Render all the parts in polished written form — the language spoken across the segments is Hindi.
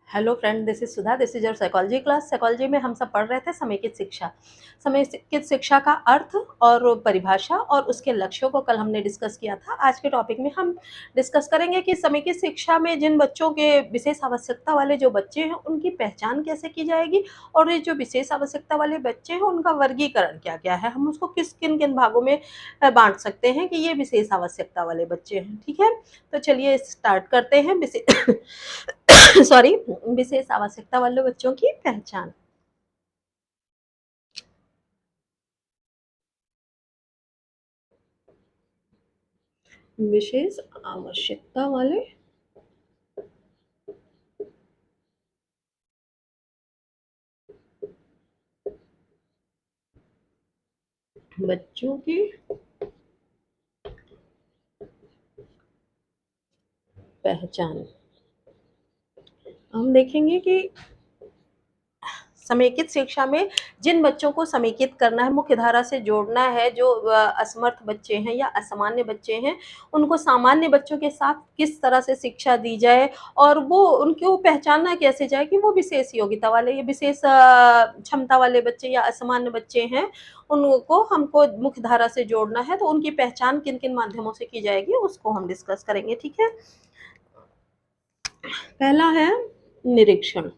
Hello friend, this is Sudha, this is your psychology class. Psychology में हम सब पढ़ रहे थे समेकित शिक्षा। समेकित शिक्षा का अर्थ और परिभाषा और उसके लक्ष्यों को कल हमने डिस्कस किया था। आज के टॉपिक में हम डिस्कस करेंगे कि समेकित शिक्षा में जिन बच्चों के विशेष आवश्यकता वाले जो बच्चे हैं उनकी पहचान कैसे की जाएगी, और ये जो विशेष आवश्यकता वाले बच्चे हैं उनका वर्गीकरण क्या क्या है, हम उसको किस किन किन भागों में बांट सकते हैं कि ये विशेष आवश्यकता वाले बच्चे हैं। ठीक है, तो चलिए स्टार्ट करते हैं। सॉरी, विशेष आवश्यकता वाले बच्चों की पहचान। विशेष आवश्यकता वाले बच्चों की पहचान। हम देखेंगे कि समेकित शिक्षा में जिन बच्चों को समेकित करना है, मुख्य धारा से जोड़ना है, जो असमर्थ बच्चे हैं या असामान्य बच्चे हैं, उनको सामान्य बच्चों के साथ किस तरह से शिक्षा दी जाए और वो उनको पहचानना कैसे जाए कि वो विशेष योग्यता वाले या विशेष क्षमता वाले बच्चे या असामान्य बच्चे हैं, उनको हमको मुख्य धारा से जोड़ना है। तो उनकी पहचान किन किन माध्यमों से की जाएगी उसको हम डिस्कस करेंगे। ठीक है, पहला है निरीक्षण।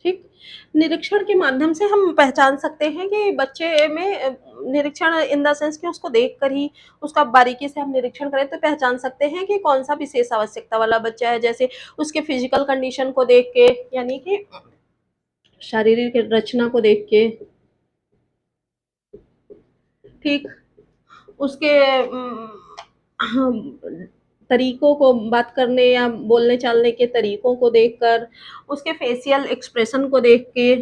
ठीक, निरीक्षण के माध्यम से हम पहचान सकते हैं कि बच्चे में निरीक्षण इन द सेंस कि उसको देखकर ही उसका बारीकी से हम निरीक्षण करें तो पहचान सकते हैं कि कौन सा विशेष आवश्यकता वाला बच्चा है। जैसे उसके फिजिकल कंडीशन को देख के, यानी कि शारीरिक रचना को देख के, ठीक, उसके तरीकों को, बात करने या बोलने चालने के तरीकों को देखकर, उसके फेशियल एक्सप्रेशन को देख के,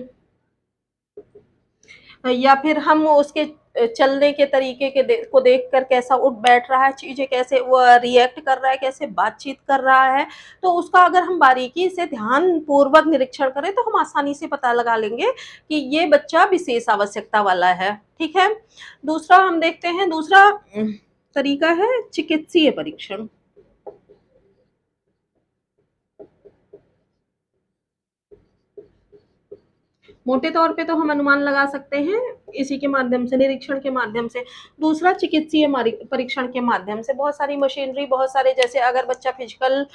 या फिर हम उसके चलने के तरीके को देखकर कैसा उठ बैठ रहा है, चीजें कैसे वो रिएक्ट कर रहा है, कैसे बातचीत कर रहा है, तो उसका अगर हम बारीकी से ध्यान पूर्वक निरीक्षण करें तो हम आसानी से पता लगा लेंगे कि ये बच्चा विशेष आवश्यकता वाला है। ठीक है, दूसरा हम देखते हैं, दूसरा तरीका है चिकित्सीय परीक्षण। मोटे तौर पे तो हम अनुमान लगा सकते हैं इसी के माध्यम से, निरीक्षण के माध्यम से। दूसरा चिकित्सीय परीक्षण के माध्यम से, बहुत सारी मशीनरी, बहुत सारे, जैसे अगर बच्चा फिजिकल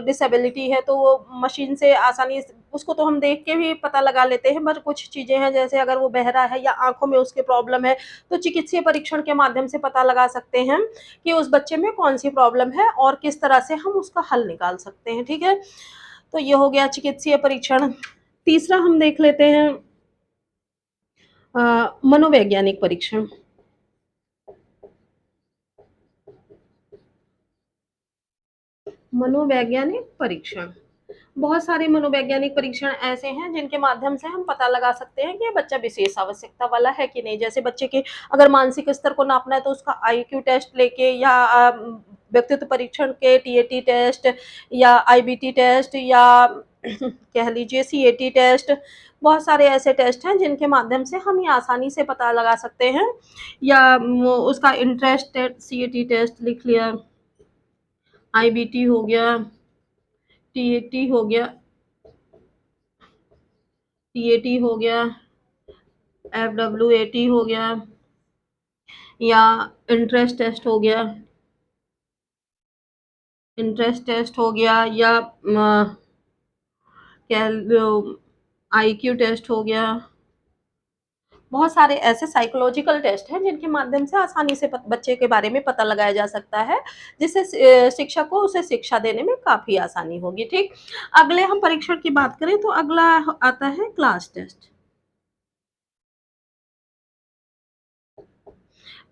डिसेबिलिटी है तो वो मशीन से आसानी उसको तो हम देख के भी पता लगा लेते हैं, पर कुछ चीजें हैं जैसे अगर वो बहरा है या आंखों में उसके प्रॉब्लम है तो चिकित्सीय परीक्षण के माध्यम से पता लगा सकते हैं कि उस बच्चे में कौन सी प्रॉब्लम है और किस तरह से हम उसका हल निकाल सकते हैं। ठीक है, तो ये हो गया चिकित्सीय परीक्षण। तीसरा हम देख लेते हैं मनोवैज्ञानिक परीक्षण। मनोवैज्ञानिक परीक्षण, बहुत सारे मनोवैज्ञानिक परीक्षण ऐसे हैं जिनके माध्यम से हम पता लगा सकते हैं कि ये बच्चा विशेष आवश्यकता वाला है कि नहीं। जैसे बच्चे के अगर मानसिक स्तर को नापना है तो उसका आईक्यू टेस्ट लेके, या व्यक्तित्व परीक्षण के टीएटी टेस्ट या आईबीटी टेस्ट, या कह लीजिए सीएटी टेस्ट, बहुत सारे ऐसे टेस्ट हैं जिनके माध्यम से हम ये आसानी से पता लगा सकते हैं। या उसका इंटरेस्ट टेस्ट, सीएटी टेस्ट लिख लिया, आईबीटी हो गया, टीएटी हो गया, टीएटी हो गया, एफडब्ल्यूएटी हो गया, या इंटरेस्ट टेस्ट हो गया, इंटरेस्ट टेस्ट हो गया, या आईक्यू टेस्ट हो गया। बहुत सारे ऐसे साइकोलॉजिकल टेस्ट हैं जिनके माध्यम से आसानी से बच्चे के बारे में पता लगाया जा सकता है, जिससे शिक्षक को उसे शिक्षा देने में काफी आसानी होगी। ठीक, अगले हम परीक्षण की बात करें तो अगला आता है क्लास टेस्ट।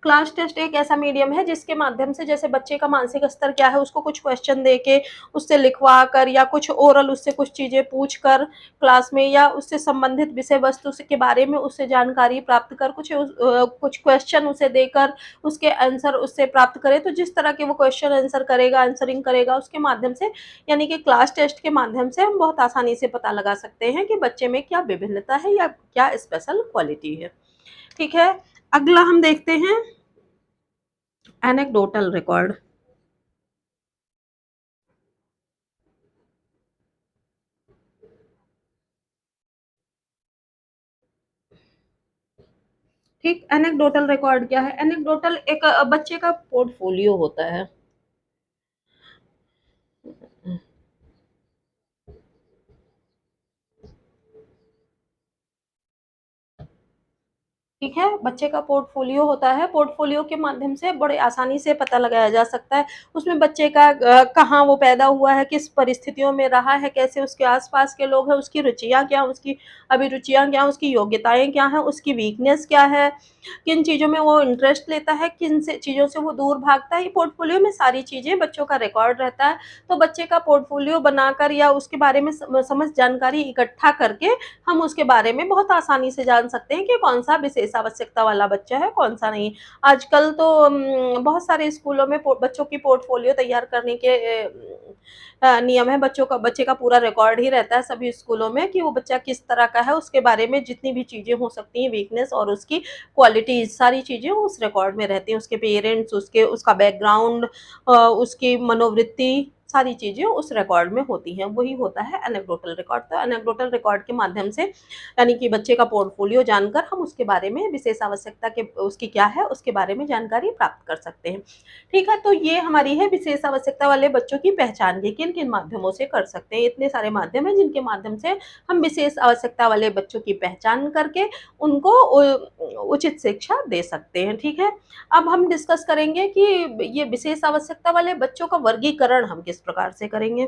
क्लास टेस्ट एक ऐसा मीडियम है जिसके माध्यम से, जैसे बच्चे का मानसिक स्तर क्या है उसको कुछ क्वेश्चन दे के, उससे लिखवा कर, या कुछ ओरल उससे कुछ चीज़ें पूछ कर क्लास में, या उससे संबंधित विषय वस्तु के बारे में उससे जानकारी प्राप्त कर, कुछ क्वेश्चन उसे देकर उसके आंसर उससे प्राप्त करें। तो जिस तरह के वो क्वेश्चन आंसर करेगा, आंसरिंग करेगा, उसके माध्यम से, यानी कि क्लास टेस्ट के माध्यम से हम बहुत आसानी से पता लगा सकते हैं कि बच्चे में क्या विभिन्नता है या क्या स्पेशल क्वालिटी है। ठीक है, अगला हम देखते हैं एनेक्डोटल रिकॉर्ड। ठीक, एनेक्डोटल रिकॉर्ड क्या है? एनेक्डोटल एक बच्चे का पोर्टफोलियो होता है। ठीक है, बच्चे का पोर्टफोलियो होता है, पोर्टफोलियो के माध्यम से बड़े आसानी से पता लगाया जा सकता है, उसमें बच्चे का कहाँ वो पैदा हुआ है, किस परिस्थितियों में रहा है, कैसे उसके आस-पास के लोग हैं, उसकी रुचियाँ क्या हैं, उसकी अभिरुचियाँ क्या हैं, उसकी योग्यताएँ क्या हैं, उसकी वीकनेस क्या है, किन चीज़ों में वो इंटरेस्ट लेता है, किन से चीज़ों से वो दूर भागता है, ये पोर्टफोलियो में सारी चीज़ें बच्चों का रिकॉर्ड रहता है। तो बच्चे का पोर्टफोलियो बनाकर या उसके बारे में समस्त जानकारी इकट्ठा करके हम उसके बारे में बहुत आसानी से जान सकते हैं कि कौन-सा विशेष आवश्यकता वाला बच्चा है, कौन-सा नहीं। आजकल तो बहुत सारे स्कूलों में बच्चों की पोर्टफोलियो तैयार करने के नियम है। बच्चे का पूरा रिकॉर्ड ही रहता है सभी स्कूलों में कि वो बच्चा किस तरह का है, उसके बारे में जितनी भी चीज़ें हो सकती हैं, वीकनेस और उसकी क्वालिटीज़, सारी चीज़ें उस रिकॉर्ड में रहती हैं। उसके पेरेंट्स, उसका बैकग्राउंड, उसकी मनोवृत्ति, सारी चीज़ें उस रिकॉर्ड में होती हैं। वही होता है एनेक्डोटल रिकॉर्ड। तो एनेक्डोटल रिकॉर्ड के माध्यम से यानी कि बच्चे का पोर्टफोलियो जानकर हम उसके बारे में विशेष आवश्यकता के उसकी क्या है, उसके बारे में जानकारी प्राप्त कर सकते हैं। ठीक है, तो ये हमारी है विशेष आवश्यकता वाले बच्चों की पहचान ये किन-किन माध्यमों से कर सकते हैं। इतने सारे माध्यम हैं जिनके माध्यम से हम विशेष आवश्यकता वाले बच्चों की पहचान करके उनको उचित शिक्षा दे सकते हैं, ठीक है? अब हम डिस्कस करेंगे कि ये विशेष आवश्यकता वाले बच्चों का वर्गीकरण हम किस प्रकार से करेंगे?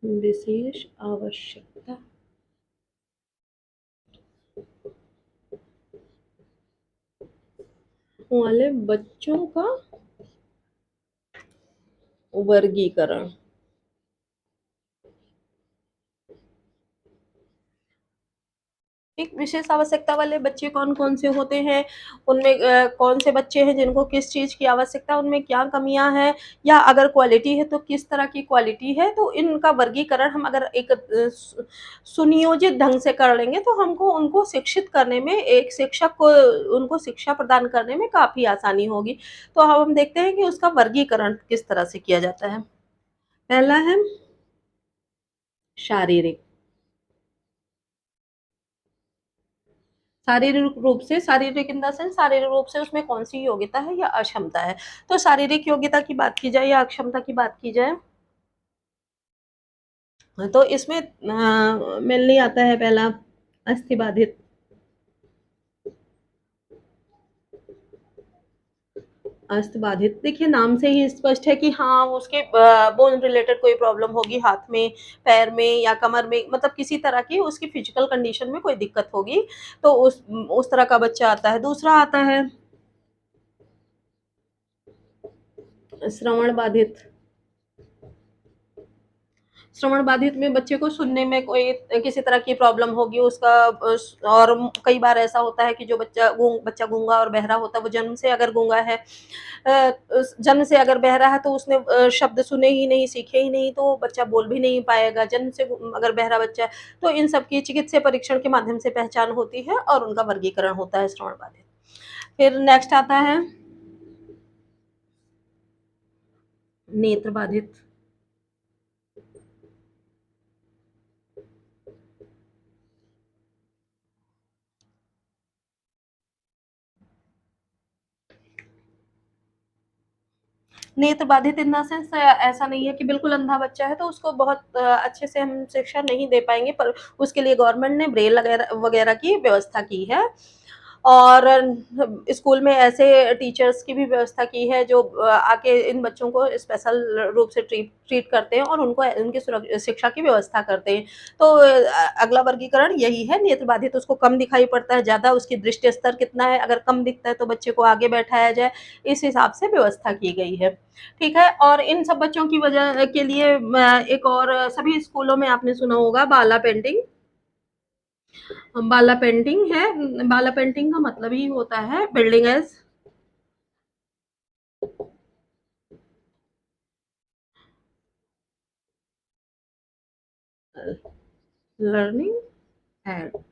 विशेष आवश्यकता वाले बच्चों का वर्गीकरण। एक विशेष आवश्यकता वाले बच्चे कौन-कौन से होते हैं? उनमें कौन से बच्चे हैं जिनको किस चीज़ की आवश्यकता है, उनमें क्या कमियाँ हैं या अगर क्वालिटी है तो किस तरह की क्वालिटी है? तो इनका वर्गीकरण हम अगर एक सुनियोजित ढंग से कर लेंगे तो हमको उनको शिक्षित करने में एक शिक्षक को उनको शिक्षा प्रदान करने में काफ़ी आसानी होगी। तो अब हम देखते हैं कि उसका वर्गीकरण किस तरह से किया जाता है। पहला है शारीरिक। शारीरिक इन द सेंस शारीरिक रूप से उसमें कौन-सी योग्यता है या अक्षमता है। तो शारीरिक योग्यता की बात की जाए या अक्षमता की बात की जाए, तो इसमें मेनली आता है पहला अस्थिबाधित। अस्थिबाधित देखिए नाम से ही स्पष्ट है कि हाँ, उसके बोन रिलेटेड कोई प्रॉब्लम होगी हाथ में, पैर में या कमर में मतलब किसी तरह की उसकी फिजिकल कंडीशन में कोई दिक्कत होगी, तो उस तरह का बच्चा आता है। दूसरा आता है श्रवण बाधित। श्रवण बाधित में बच्चे को सुनने में कोई किसी तरह की प्रॉब्लम होगी उसका और कई बार ऐसा होता है कि जो बच्चा गूंगा और बहरा होता है वो जन्म से अगर गूंगा है जन्म से अगर बहरा है तो उसने शब्द सुने ही नहीं सीखे ही नहीं तो बच्चा बोल भी नहीं पाएगा जन्म से अगर बहरा बच्चा है तो इन सब की चिकित्सीय परीक्षण के माध्यम से पहचान होती है और उनका वर्गीकरण होता है श्रवण बाधित। फिर नेक्स्ट आता है नेत्र बाधित। नेत्र बाधित इन द सेंस ऐसा नहीं है कि बिल्कुल अंधा बच्चा है तो उसको बहुत अच्छे से हम शिक्षा नहीं दे पाएँगे पर उसके लिए गवर्नमेंट ने ब्रेल वगैरह वगैरह की व्यवस्था की है। और स्कूल में ऐसे टीचर्स की भी व्यवस्था की है जो आके इन बच्चों को स्पेशल रूप से ट्रीट ट्रीट करते हैं और उनको उनकी शिक्षा की व्यवस्था करते हैं। तो अगला वर्गीकरण यही है नेत्र बाधित उसको कम दिखाई पड़ता है, ज़्यादा उसकी दृष्टि स्तर कितना है, अगर कम दिखता है तो बच्चे को आगे बैठाया जाए, इस हिसाब से व्यवस्था की गई है। ठीक है? और इन सब बच्चों की वजह के लिए एक और सभी स्कूलों में आपने सुना होगा बाला पेंटिंग। बाला पेंटिंग है बाला पेंटिंग का मतलब ही होता है बिल्डिंग एज लर्निंग एड।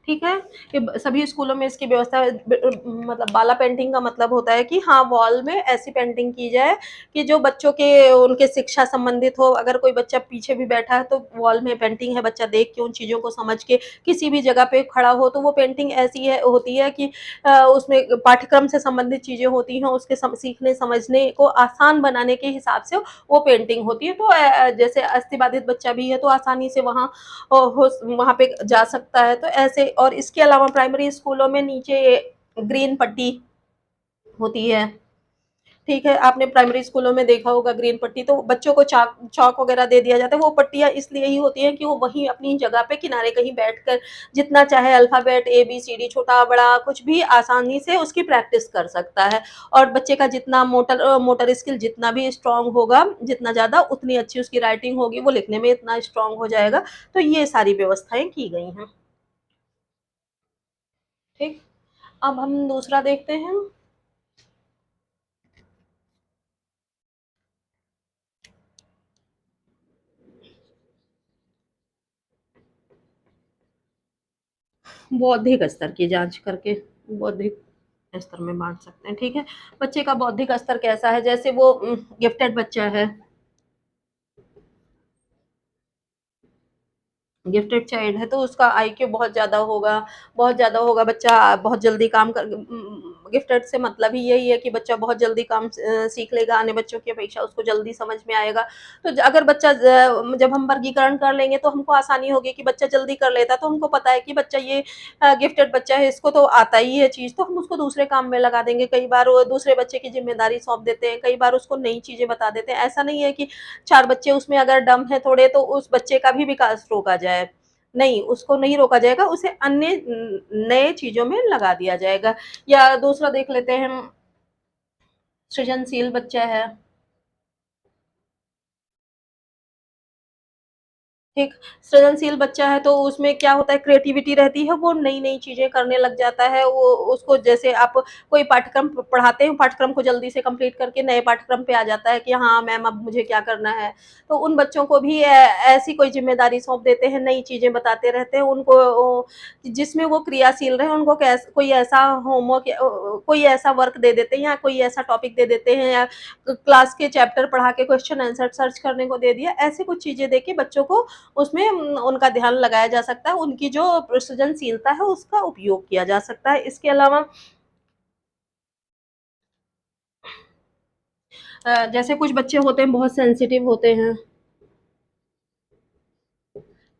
ठीक है, कि सभी स्कूलों में इसकी व्यवस्था है। मतलब बाला पेंटिंग का मतलब होता है कि हाँ, वॉल में ऐसी पेंटिंग की जाए कि जो बच्चों के उनके शिक्षा संबंधित हो। अगर कोई बच्चा पीछे भी बैठा है तो वॉल में पेंटिंग है, बच्चा देख के उन चीज़ों को समझ के किसी भी जगह पे खड़ा हो तो वो पेंटिंग ऐसी है होती है कि उसमें पाठ्यक्रम से संबंधित चीज़ें होती हैं, उसके सीखने समझने को आसान बनाने के हिसाब से वो पेंटिंग होती है। तो जैसे अस्थि बच्चा भी है तो आसानी से वहाँ हो वहाँ पे जा सकता है। तो ऐसे और इसके अलावा प्राइमरी स्कूलों में नीचे ग्रीन पट्टी होती है। ठीक है, आपने प्राइमरी स्कूलों में देखा होगा ग्रीन पट्टी, तो बच्चों को चाक चॉक वगैरह दे दिया जाता है। वो पट्टियाँ इसलिए ही होती हैं कि वो वहीं अपनी जगह पे किनारे कहीं बैठकर जितना चाहे अल्फ़ाबेट ए-बी-सी-डी छोटा-बड़ा कुछ भी आसानी से उसकी प्रैक्टिस कर सकता है। और बच्चे का जितना मोटर स्किल जितना भी स्ट्रॉन्ग होगा, जितना ज़्यादा उतनी अच्छी उसकी राइटिंग होगी, वो लिखने में इतना स्ट्रॉन्ग हो जाएगा। तो ये सारी व्यवस्थाएँ की गई हैं। ठीक, अब हम दूसरा देखते हैं। बौद्धिक स्तर की जाँच करके बौद्धिक स्तर में बाँट सकते हैं, ठीक है? बच्चे का बौद्धिक स्तर कैसा है, जैसे वो गिफ्टेड बच्चा है, गिफ्टेड चाइल्ड है तो उसका आईक्यू बहुत ज़्यादा होगा, बच्चा बहुत जल्दी काम कर गिफ्टेड से मतलब ही यही है कि बच्चा बहुत जल्दी काम सीख लेगा, अन्य बच्चों की अपेक्षा उसको जल्दी समझ में आएगा। तो अगर बच्चा जब हम वर्गीकरण कर लेंगे तो हमको आसानी होगी कि बच्चा जल्दी कर लेता है, तो हमको पता है कि बच्चा ये गिफ्टेड बच्चा है, इसको तो आता ही है चीज़, तो हम उसको दूसरे काम में लगा देंगे। कई बार वो दूसरे बच्चे की ज़िम्मेदारी सौंप देते हैं, कई बार उसको नई चीज़ें बता देते हैं। ऐसा नहीं है कि 4 बच्चे उसमें अगर डम है थोड़े तो उस बच्चे का भी विकास रोका जाए। नहीं, उसको नहीं रोका जाएगा, उसे अन्य नए चीज़ों में लगा दिया जाएगा। या दूसरा देख लेते हैं हम, सृजनशील बच्चा है। ठीक, सृजनशील बच्चा है तो उसमें क्या होता है क्रिएटिविटी रहती है, वो नई-नई चीज़ें करने लग जाता है। वो उसको जैसे आप कोई पाठ्यक्रम पढ़ाते हैं, पाठ्यक्रम को जल्दी से कंप्लीट करके नए पाठ्यक्रम पे आ जाता है कि हाँ, मैम अब मुझे क्या करना है। तो उन बच्चों को भी ऐसी कोई ज़िम्मेदारी सौंप देते हैं, नई चीज़ें बताते रहते हैं उनको जिसमें वो क्रियाशील रहें, उनको कोई ऐसा होमवर्क कोई ऐसा वर्क दे देते हैं या कोई ऐसा टॉपिक दे देते हैं या क्लास के चैप्टर पढ़ा के क्वेश्चन आंसर सर्च करने को दे दिया। ऐसी कुछ चीज़ें देके बच्चों को उसमें उनका ध्यान लगाया जा सकता है, उनकी जो सृजनशीलता है उसका उपयोग किया जा सकता है। इसके अलावा जैसे कुछ बच्चे होते हैं बहुत सेंसिटिव होते हैं,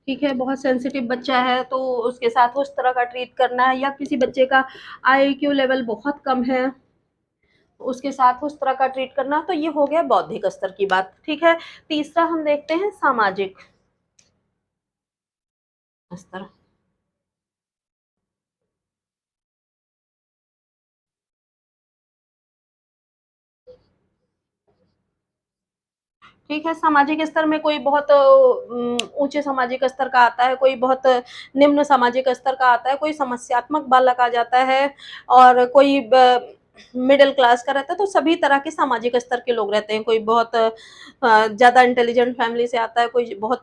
ठीक है? बहुत सेंसिटिव बच्चा है तो उसके साथ उस तरह का ट्रीट करना है या किसी बच्चे का आईक्यू लेवल बहुत कम है, उसके साथ उस तरह का ट्रीट करना, तो ये हो गया बौद्धिक स्तर की बात, ठीक है? तीसरा हम देखते हैं सामाजिक स्तर। ठीक है, सामाजिक स्तर में कोई बहुत ऊँचे सामाजिक स्तर का आता है, कोई बहुत निम्न सामाजिक स्तर का आता है, कोई समस्यात्मक बालक आ जाता है और कोई मिडल क्लास का रहता है, तो सभी तरह के सामाजिक स्तर के लोग रहते हैं। कोई बहुत ज़्यादा इंटेलिजेंट फैमिली से आता है, कोई बहुत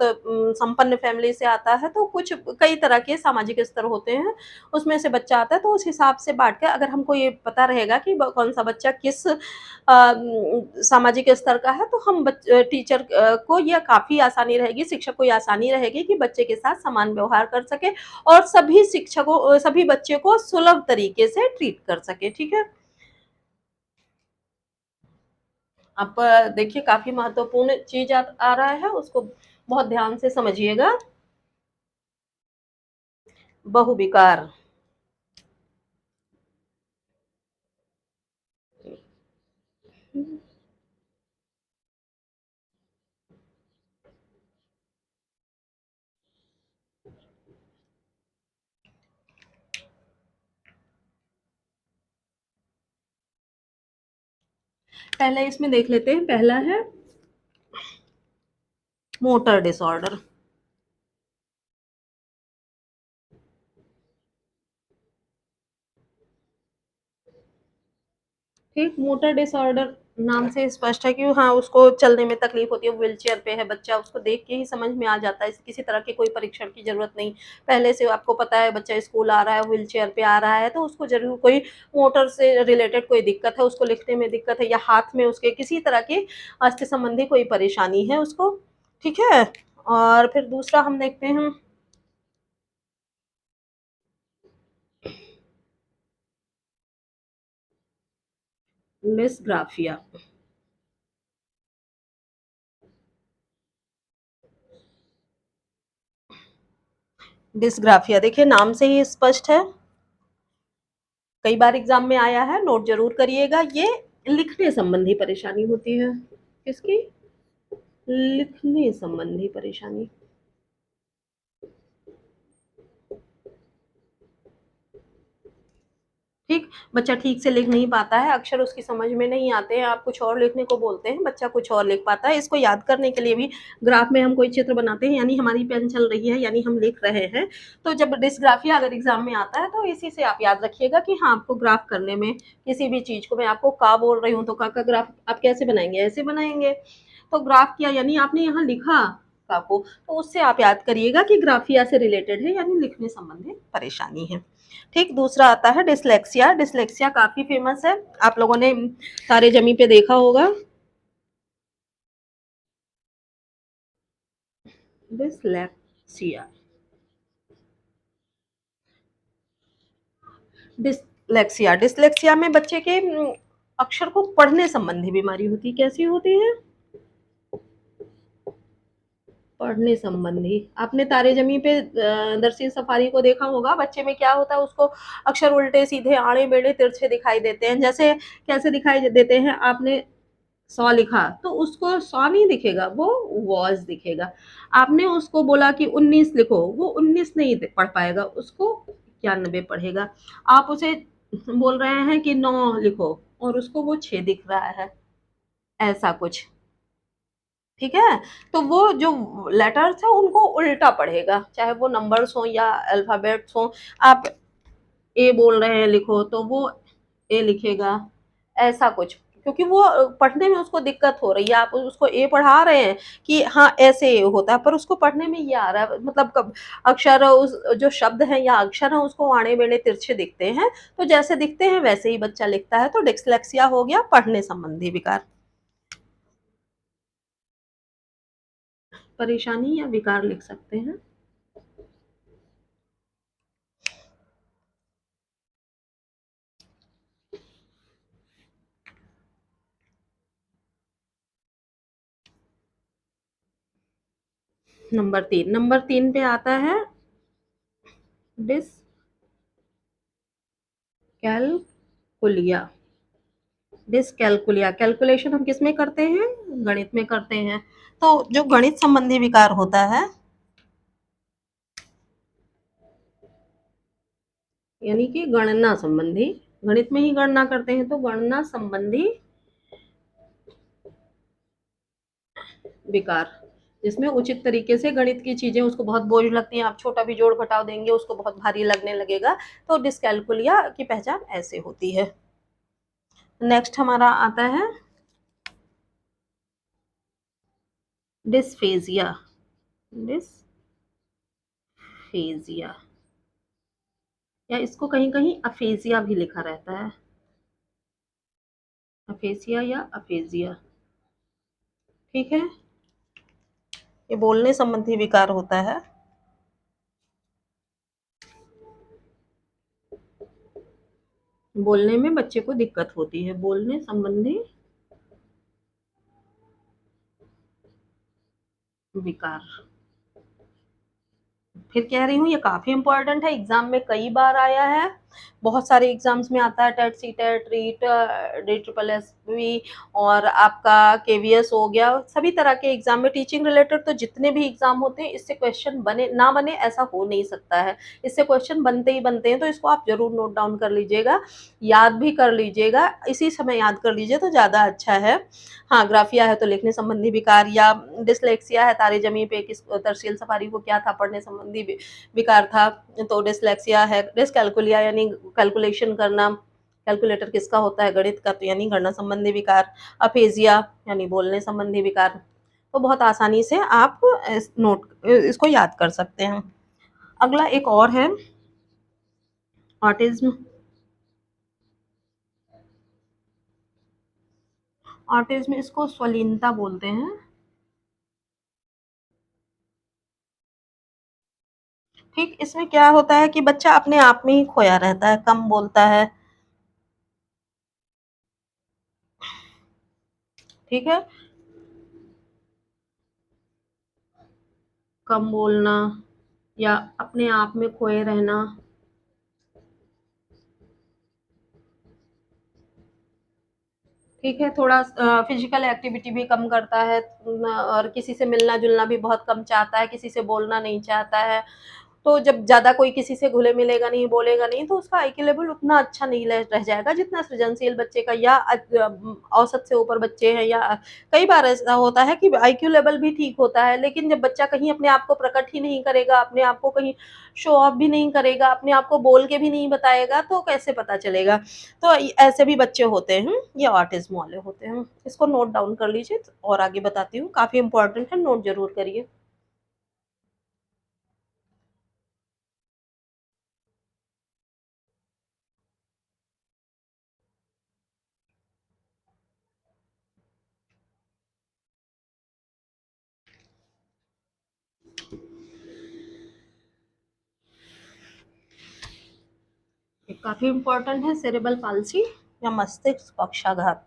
संपन्न फैमिली से आता है, तो कुछ कई तरह के सामाजिक स्तर होते हैं, उसमें से बच्चा आता है, तो उस हिसाब से बाँट के अगर हमको ये पता रहेगा कि कौन-सा बच्चा किस सामाजिक स्तर का है तो हम टीचर को ये काफ़ी आसानी रहेगी, शिक्षक को ये आसानी रहेगी कि बच्चे के साथ समान व्यवहार कर सके और सभी बच्चे को सुलभ तरीके से ट्रीट कर सके, ठीक है? आप देखिए काफ़ी महत्वपूर्ण चीज़ आ रहा है, उसको बहुत ध्यान से समझिएगा। बहुविकार। पहले इसमें देख लेते हैं, पहला है मोटर डिसऑर्डर, ठीक? मोटर डिसऑर्डर नाम से स्पष्ट है कि हाँ, उसको चलने में तकलीफ होती है, वो व्हीलचेयर पे है बच्चा, उसको देख के ही समझ में आ जाता है, किसी तरह की कोई परीक्षण की ज़रूरत नहीं। पहले से आपको पता है बच्चा स्कूल आ रहा है, व्हीलचेयर पे आ रहा है, तो उसको ज़रूर कोई मोटर से रिलेटेड कोई दिक्कत है, उसको लिखने में दिक्कत है या हाथ में उसके किसी तरह की अस्थि संबंधी कोई परेशानी है उसको, ठीक है? और फिर दूसरा हम देखते हैं डिस्ग्राफिया। डिस्ग्राफिया देखिए नाम से ही स्पष्ट है, कई बार एग्ज़ाम में आया है, नोट ज़रूर करिएगा, ये लिखने संबंधी परेशानी होती है। किसकी? लिखने संबंधी परेशानी। ठीक, बच्चा ठीक से लिख नहीं पाता है, अक्षर उसकी समझ में नहीं आते हैं, आप कुछ और लिखने को बोलते हैं, बच्चा कुछ और लिख पाता है। इसको याद करने के लिए भी ग्राफ में हम कोई चित्र बनाते हैं, यानी हमारी पेन चल रही है, यानी हम लिख रहे हैं। तो जब डिस्ग्राफिया अगर एग्ज़ाम में आता है, तो इसी से आप याद रखिएगा कि हाँ, आपको ग्राफ करने में किसी भी चीज़ को मैं आपको का बोल रही हूँ, तो का ग्राफ आप कैसे बनाएँगे? ऐसे बनाएँगे। तो ग्राफ किया यानी आपने यहाँ लिखा का को, तो उससे आप याद करिएगा कि ग्राफिया से रिलेटेड है, यानी लिखने संबंधी परेशानी है। ठीक, दूसरा आता है डिसलेक्सिया। डिसलेक्सिया काफ़ी फ़ेमस है, आप लोगों ने तारे ज़मीं पे देखा होगा। डिसलेक्सिया, डिसलेक्सिया डिसलेक्सिया में बच्चे के अक्षर को पढ़ने संबंधी बीमारी होती है। कैसी होती है? पढ़ने संबंधी। आपने तारे ज़मीं पे दरसील सफारी को देखा होगा, बच्चे में क्या होता है, उसको अक्षर उल्टे-सीधे, आड़े-मेढ़े, तिरछे दिखाई देते हैं। जैसे कैसे दिखाई देते हैं, आपने सौ लिखा तो उसको सौ नहीं दिखेगा, वो वॉज दिखेगा। आपने उसको बोला कि 19 लिखो, वो 19 नहीं पढ़ पाएगा, उसको 91 पढ़ेगा। आप उसे बोल रहे हैं कि 9 लिखो और उसको वो 6 दिख रहा है, ऐसा कुछ। ठीक है? तो वो जो लेटर्स हैं उनको उल्टा पढ़ेगा, चाहे वो नंबर्स हों या अल्फ़ाबेट्स हों। आप ए बोल रहे हैं लिखो, तो वो ए लिखेगा, ऐसा कुछ। क्योंकि वो पढ़ने में उसको दिक्कत हो रही है, आप उसको ए पढ़ा रहे हैं कि हाँ, ऐसे ए होता है, पर उसको पढ़ने में ये आ रहा है, मतलब कब अक्षर उस जो शब्द हैं या अक्षर हैं, उसको आड़े-मेढ़े तिरछे दिखते हैं, तो जैसे दिखते हैं वैसे ही बच्चा लिखता है, तो डिस्लेक्सिया हो गया पढ़ने संबंधी विकार। परेशानी या विकार लिख सकते हैं। नंबर 3 पे आता है डिसकैलकुलिया। डिसकैलकुलिया, कैलकुलेशन हम किसमें करते हैं? गणित में करते हैं। तो जो गणित संबंधी विकार होता है, यानी कि गणना संबंधी, गणित में ही गणना करते हैं, तो गणना संबंधी विकार, जिसमें उचित तरीके से गणित की चीजें उसको बहुत बोझ लगती हैं, आप छोटा भी जोड़ घटाव देंगे उसको बहुत भारी लगने लगेगा, तो डिसकैलकुलिया की पहचान ऐसे होती है। नेक्स्ट हमारा आता है डिस्फेजिया। डिस्फेजिया, या इसको कहीं कहीं अफेजिया भी लिखा रहता है, अफेसिया या अफेजिया। ठीक है, ये बोलने संबंधी विकार होता है। बोलने में बच्चे को दिक्कत होती है, बोलने संबंधी विकार। फिर कह रही हूँ ये काफ़ी इम्पोर्टेंट है, एग्ज़ाम में कई बार आया है, बहुत सारे एग्ज़ाम्स में आता है, टेट, सी-टेट, रीट, DSSB और आपका केवीएस हो गया, सभी तरह के एग्ज़ाम में टीचिंग रिलेटेड तो जितने भी एग्ज़ाम होते हैं, इससे क्वेश्चन बने ना बने ऐसा हो नहीं सकता है, इससे क्वेश्चन बनते ही बनते हैं, तो इसको आप ज़रूर नोट डाउन कर लीजिएगा, याद भी कर लीजिएगा, इसी समय याद कर लीजिए तो ज़्यादा अच्छा है। हाँ, ग्राफिया है तो लिखने संबंधी विकार, या डिसलेक्सिया है, तारे ज़मीं पे किस तरसील सफारी को क्या था, पढ़ने संबंधी विकार था, तो डिसलेक्सिया है, डिसकैलकुलिया यानी कैलकुलेशन करना, कैलकुलेटर किसका होता है? गणित का, तो यानी गणना संबंधी विकार। अफेजिया यानी बोलने संबंधी विकार। तो बहुत आसानी से आप इसको याद कर सकते हैं। अगला एक और है ऑटिज्म। ऑटिज्म इसको स्वलीनता बोलते हैं। ठीक, इसमें क्या होता है कि बच्चा अपने आप में ही खोया रहता है, कम बोलता है। ठीक है, कम बोलना या अपने आप में खोए रहना। ठीक है, थोड़ा फिजिकल एक्टिविटी भी कम करता है, और किसी से मिलना जुलना भी बहुत कम चाहता है, किसी से बोलना नहीं चाहता है। तो जब ज़्यादा कोई किसी से घुले-मिलेगा नहीं, बोलेगा नहीं, तो उसका आईक्यू लेवल उतना अच्छा नहीं रह जाएगा जितना सृजनशील बच्चे का, या औसत से ऊपर बच्चे हैं, या कई बार ऐसा होता है कि आईक्यू लेवल भी ठीक होता है, लेकिन जब बच्चा कहीं अपने आप को प्रकट ही नहीं करेगा, अपने आप को कहीं शो ऑफ भी नहीं करेगा, अपने आप को बोल के भी नहीं बताएगा, तो कैसे पता चलेगा? तो ऐसे भी बच्चे होते हैं, ये ऑटिज़्म वाले होते हैं। इसको नोट डाउन कर लीजिए और आगे बताती हूँ, काफ़ी इम्पोर्टेंट है, नोट ज़रूर करिए। ये काफ़ी इम्पोर्टेंट है, सेरेब्रल पाल्सी या मस्तिष्क पक्षाघात।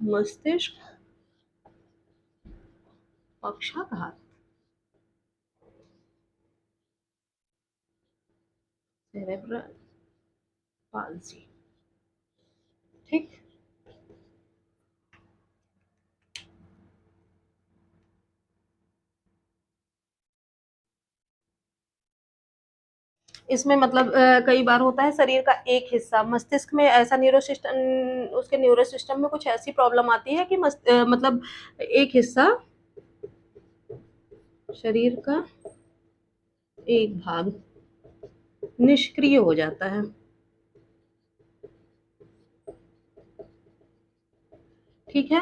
मस्तिष्क पक्षाघात, सेरेब्रल पाल्सी। ठीक, इसमें मतलब कई बार होता है शरीर का एक हिस्सा मस्तिष्क में ऐसा न्यूरो सिस्टम, उसके न्यूरो सिस्टम में कुछ ऐसी प्रॉब्लम आती है कि मतलब एक हिस्सा शरीर का एक भाग निष्क्रिय हो जाता है। ठीक है,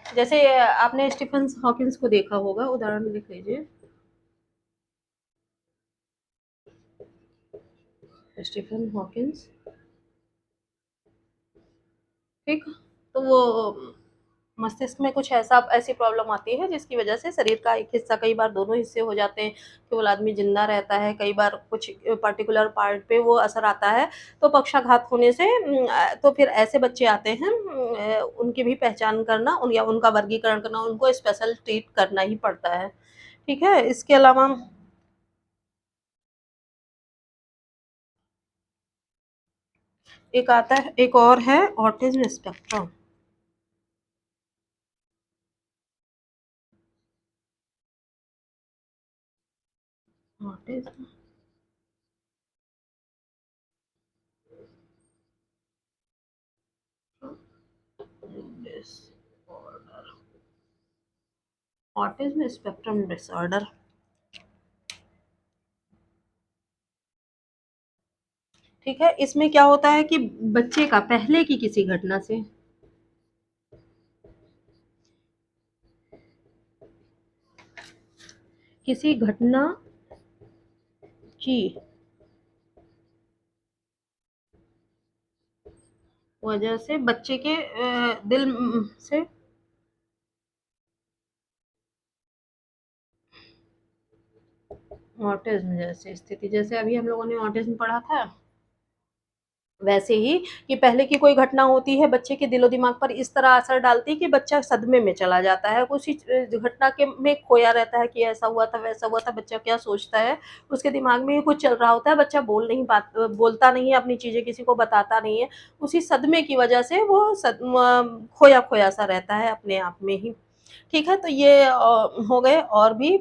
जैसे आपने स्टीफन हॉकिंस को देखा होगा, उदाहरण लिख लीजिए। Stephen Hawkins. ठीक, तो वो मस्तिष्क में कुछ ऐसी प्रॉब्लम आती है जिसकी वजह से शरीर का एक हिस्सा, कई बार दोनों हिस्से हो जाते हैं, केवल आदमी जिंदा रहता है, कई बार कुछ पर्टिकुलर पार्ट पे वो असर आता है। तो पक्षाघात होने से तो फिर ऐसे बच्चे आते हैं, उनकी भी पहचान करना, या उनका वर्गीकरण करना, उनको स्पेशल ट्रीट करना ही पड़ता है। ठीक है, इसके अलावा एक आता है, एक और है autism spectrum. Autism disorder, autism spectrum disorder. ठीक है, इसमें क्या होता है कि बच्चे का पहले की किसी घटना से, किसी घटना की वजह से बच्चे के दिल से ऑटिज्म जैसी स्थिति, जैसे अभी हम लोगों ने ऑटिज्म पढ़ा था, वैसे ही कि पहले की कोई घटना होती है, बच्चे के दिलो-दिमाग पर इस तरह असर डालती है कि बच्चा सदमे में चला जाता है। उसी घटना के में खोया रहता है कि ऐसा हुआ था, वैसा हुआ था, बच्चा क्या सोचता है, उसके दिमाग में ही कुछ चल रहा होता है, बच्चा बोलता नहीं है, अपनी चीज़ें किसी को बताता नहीं है। उसी सदमे की वजह से वो खोया-खोया सा रहता है अपने आप में ही। ठीक है, तो ये हो गए और भी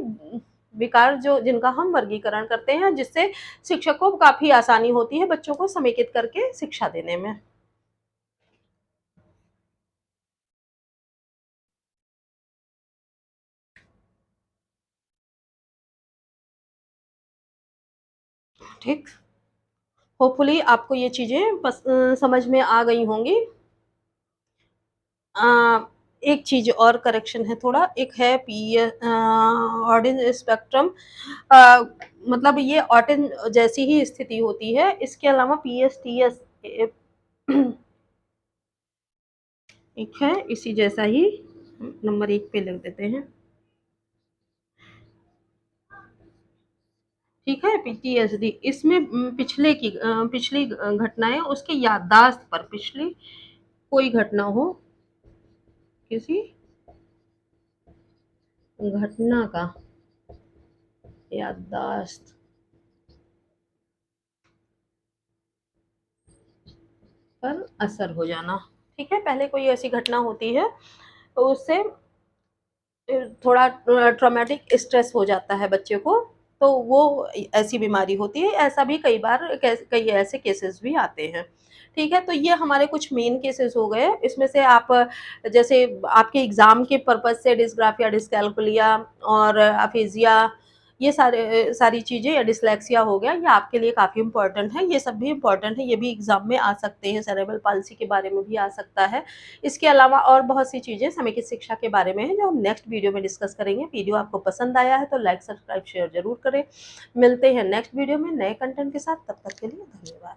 विकार जो जिनका हम वर्गीकरण करते हैं, जिससे शिक्षक को काफ़ी आसानी होती है बच्चों को समेकित करके शिक्षा देने में। ठीक। होपफुली आपको ये चीज़ें समझ में आ गई होंगी। अ, एक चीज़ और करेक्शन है थोड़ा, एक है ऑटिज़्म स्पेक्ट्रम। अ, मतलब ये ऑटिज़्म जैसी ही स्थिति होती है, इसके अलावा पीएसटीएस ए एक है, इसी जैसा ही नंबर 1 पे लिख देते हैं, ठीक है? पीटीएसडी इसमें पिछली घटनाएँ उसकी याददाश्त पर पिछली कोई घटना हो, किसी घटना का याददाश्त पर असर हो जाना, ठीक है? पहले कोई ऐसी घटना होती है, तो उससे थोड़ा ट्रॉमेटिक स्ट्रेस हो जाता है बच्चे को, तो वो ऐसी बीमारी होती है। ऐसा भी कई बार कई ऐसे केसेस भी आते हैं, ठीक है? तो ये हमारे कुछ मेन केसेस हो गए। इसमें से आप जैसे आपके एग्ज़ाम के पर्पज़ से डिस्ग्राफिया, डिस्कैल्कुलिया और अफ़ेज़िया, ये सारी चीज़ें या डिस्लेक्सिया हो गया, ये आपके लिए काफ़ी इम्पोर्टेंट है। ये सब भी इम्पोर्टेंट है, ये भी एग्ज़ाम में आ सकते हैं, सेरेब्रल पाल्सी के बारे में भी आ सकता है। इसके अलावा और बहुत सी चीज़ें समेकित शिक्षा के बारे में हैं, जो हम नेक्स्ट वीडियो में डिस्कस करेंगे। वीडियो आपको पसंद आया है तो लाइक, सब्सक्राइब, शेयर ज़रूर करें। मिलते हैं नेक्स्ट वीडियो में नए कंटेंट के साथ, तब तक के लिए धन्यवाद।